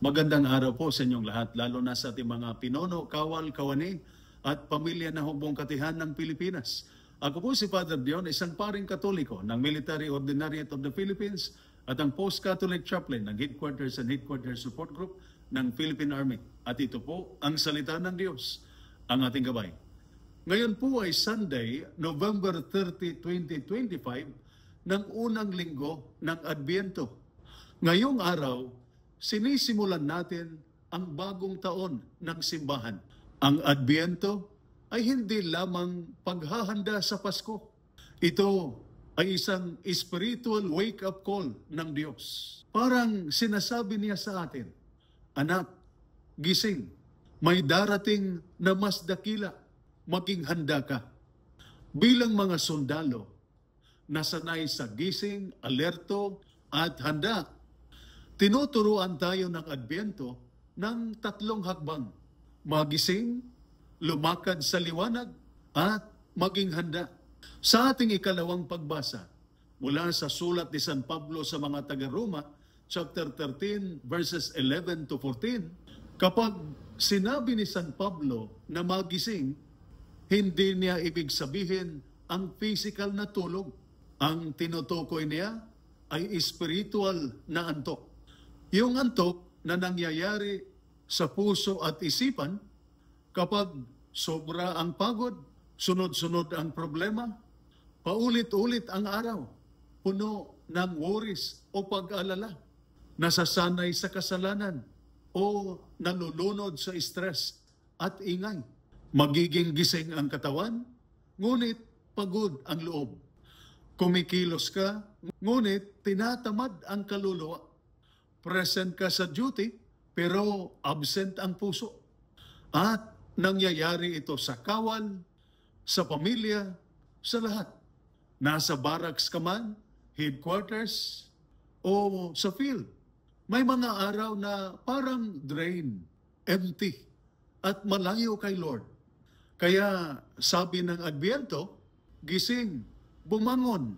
Magandang araw po sa inyong lahat, lalo na sa ating mga pinuno, kawal, kawani, at pamilya na hubong katihan ng Pilipinas. Ako po si Father Dion, isang paring katoliko ng Military Ordinariate of the Philippines at ang Post-Catholic Chaplain ng Headquarters and Headquarters Support Group ng Philippine Army. At ito po ang salita ng Diyos, ang ating gabay. Ngayon po ay Sunday, November 30, 2025, ng unang linggo ng Adbyento. Ngayong araw, sinisimulan natin ang bagong taon ng simbahan. Ang Adbyento ay hindi lamang paghahanda sa Pasko. Ito ay isang spiritual wake-up call ng Diyos. Parang sinasabi niya sa atin, anak, gising, may darating na mas dakila, maging handa ka. Bilang mga sundalo, nasanay sa gising, alerto at handa, tinuturuan tayo ng Adbyento ng tatlong hakbang. Magising, lumakad sa liwanag, at maging handa. Sa ating ikalawang pagbasa, mula sa sulat ni San Pablo sa mga taga-Roma, chapter 13, verses 11 to 14, kapag sinabi ni San Pablo na magising, hindi niya ibig sabihin ang physical na tulog. Ang tinutukoy niya ay spiritual na antok. Yung antok na nangyayari sa puso at isipan kapag sobra ang pagod, sunod-sunod ang problema, paulit-ulit ang araw, puno ng worries o pag-alala, nasasanay sa kasalanan o nalulunod sa stress at ingay. Magiging gising ang katawan, ngunit pagod ang loob. Kumikilos ka, ngunit tinatamad ang kaluluwa. Present ka sa duty, pero absent ang puso. At nangyayari ito sa kawal, sa pamilya, sa lahat. Nasa barracks ka man, headquarters, o sa field. May mga araw na parang drain, empty, at malayo kay Lord. Kaya sabi ng Adbyento, gising, bumangon,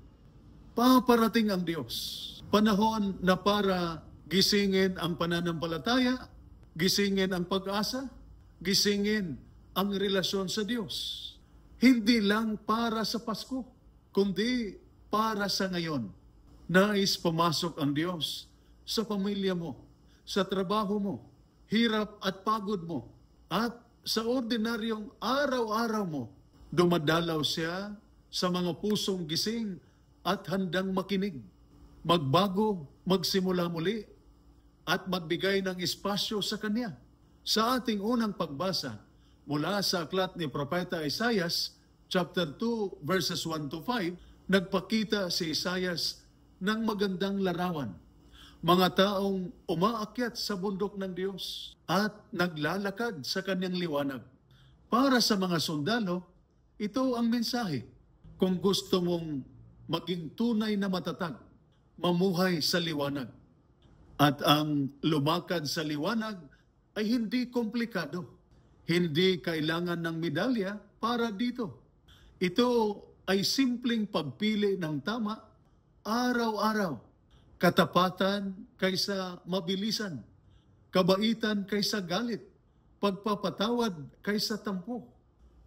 paparating ang Diyos. Panahon na para gisingin ang pananampalataya, gisingin ang pag-asa, gisingin ang relasyon sa Diyos. Hindi lang para sa Pasko, kundi para sa ngayon. Nais pumasok ang Diyos sa pamilya mo, sa trabaho mo, hirap at pagod mo, at sa ordinaryong araw-araw mo. Dumadalaw siya sa mga pusong gising at handang makinig. Magbago, magsimula muli, at magbigay ng espasyo sa Kanya. Sa ating unang pagbasa, mula sa aklat ni Propeta Isaias, chapter 2, verses 1 to 5, nagpakita si Isaias ng magandang larawan. Mga taong umaakyat sa bundok ng Diyos at naglalakad sa Kanyang liwanag. Para sa mga sundalo, ito ang mensahe. Kung gusto mong maging tunay na matatag, mamuhay sa liwanag. At ang lumakad sa liwanag ay hindi komplikado. Hindi kailangan ng medalya para dito. Ito ay simpleng pagpili ng tama araw-araw. Katapatan kaysa mabilisan. Kabaitan kaysa galit. Pagpapatawad kaysa tampo.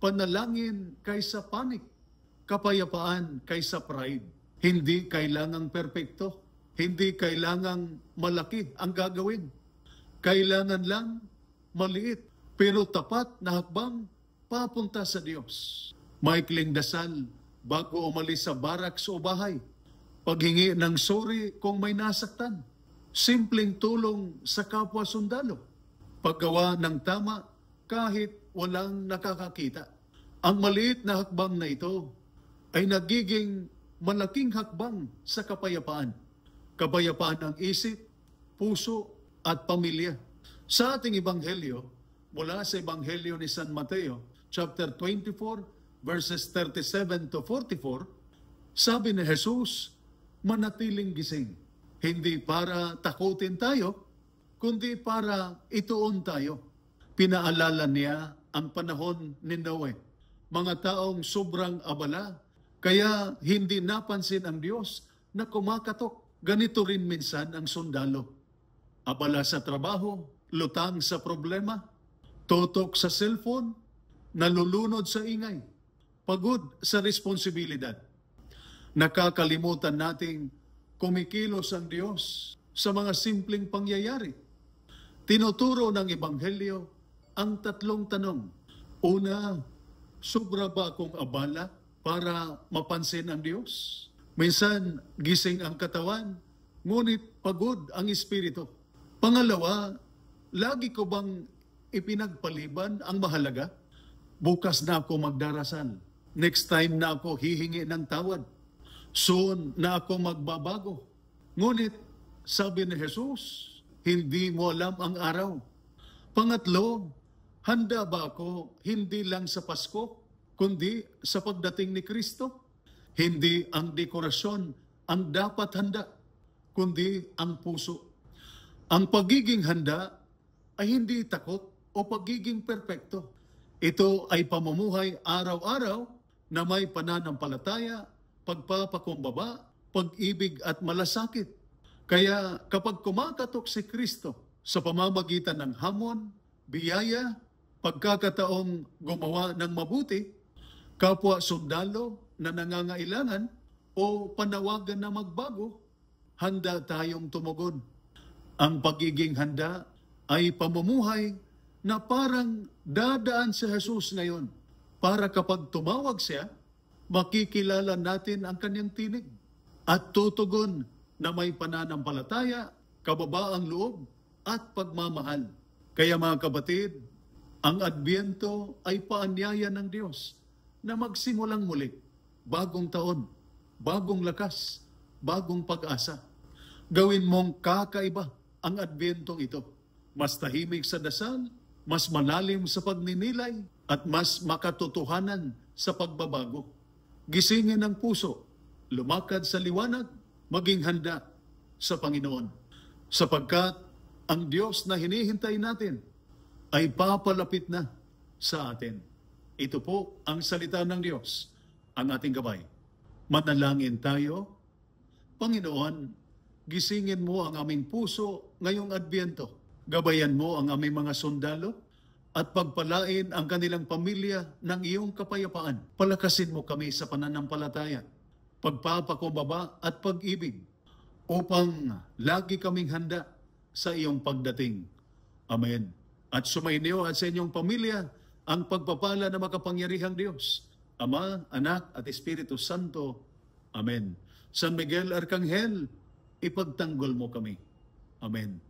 Panalangin kaysa panik. Kapayapaan kaysa pride. Hindi kailangang perpekto. Hindi kailangang malaki ang gagawin. Kailangan lang maliit pero tapat na hakbang papunta sa Diyos. Maikling dasal bago umalis sa barracks o bahay. Paghingi ng sorry kung may nasaktan. Simpleng tulong sa kapwa sundalo. Paggawa ng tama kahit walang nakakakita. Ang maliit na hakbang na ito ay nagiging malaking hakbang sa kapayapaan. Kapayapaan ng isip, puso at pamilya. Sa ating Ebanghelyo, mula sa Ebanghelyo ni San Mateo, chapter 24, verses 37 to 44, sabi ni Jesus, manatiling gising. Hindi para takutin tayo, kundi para ituon tayo. Pinaalala niya ang panahon ni Noe. Mga taong sobrang abala, kaya hindi napansin ang Diyos na kumakatok. Ganito rin minsan ang sundalo. abala sa trabaho, lutang sa problema, totok sa cellphone, nalulunod sa ingay, pagod sa responsibilidad. Nakakalimutan nating kumikilos ang Diyos sa mga simpleng pangyayari. Tinuturo ng Ebanghelyo ang tatlong tanong. Una, sobra ba akong abala para mapansin ang Diyos? Minsan, gising ang katawan, ngunit pagod ang espiritu. Pangalawa, lagi ko bang ipinagpaliban ang mahalaga? Bukas na ako magdarasal. Next time na ako hihingi ng tawad. Soon na ako magbabago. Ngunit, sabi ni Jesus, hindi mo alam ang araw. Pangatlo, handa ba ako hindi lang sa Pasko, kundi sa pagdating ni Kristo? Hindi ang dekorasyon ang dapat handa, kundi ang puso. Ang pagiging handa ay hindi takot o pagiging perpekto. Ito ay pamumuhay araw-araw na may pananampalataya, pagpapakumbaba, pag-ibig at malasakit. Kaya kapag kumakatok si Kristo sa pamamagitan ng hamon, biyaya, pagkakataong gumawa ng mabuti, kapwa sundalo na nangangailangan o panawagan na magbago, handa tayong tumugon. Ang pagiging handa ay pamumuhay na parang dadaan si Jesus ngayon para kapag tumawag siya, makikilala natin ang kanyang tinig at tutugon na may pananampalataya, kababaang loob at pagmamahal. Kaya mga kapatid, ang Adbyento ay paanyaya ng Diyos na magsimulang muli, bagong taon, bagong lakas, bagong pag-asa. Gawin mong kakaiba ang Adbyentong ito. Mas tahimik sa dasal, mas malalim sa pagninilay, at mas makatotohanan sa pagbabago. Gisingin ang puso, lumakad sa liwanag, maging handa sa Panginoon. Sapagkat ang Diyos na hinihintay natin ay papalapit na sa atin. Ito po ang salita ng Diyos, ang ating gabay. Manalangin tayo. Panginoon, gisingin mo ang aming puso ngayong Adbyento. Gabayan mo ang aming mga sundalo at pagpalain ang kanilang pamilya ng iyong kapayapaan. Palakasin mo kami sa pananampalataya, pagpapakumbaba at pag-ibig upang lagi kaming handa sa iyong pagdating. Amen. At sumainyo at sa inyong pamilya ang pagpapala na makapangyarihang Diyos, Ama, Anak at Espiritu Santo. Amen. San Miguel Arcangel, ipagtanggol mo kami. Amen.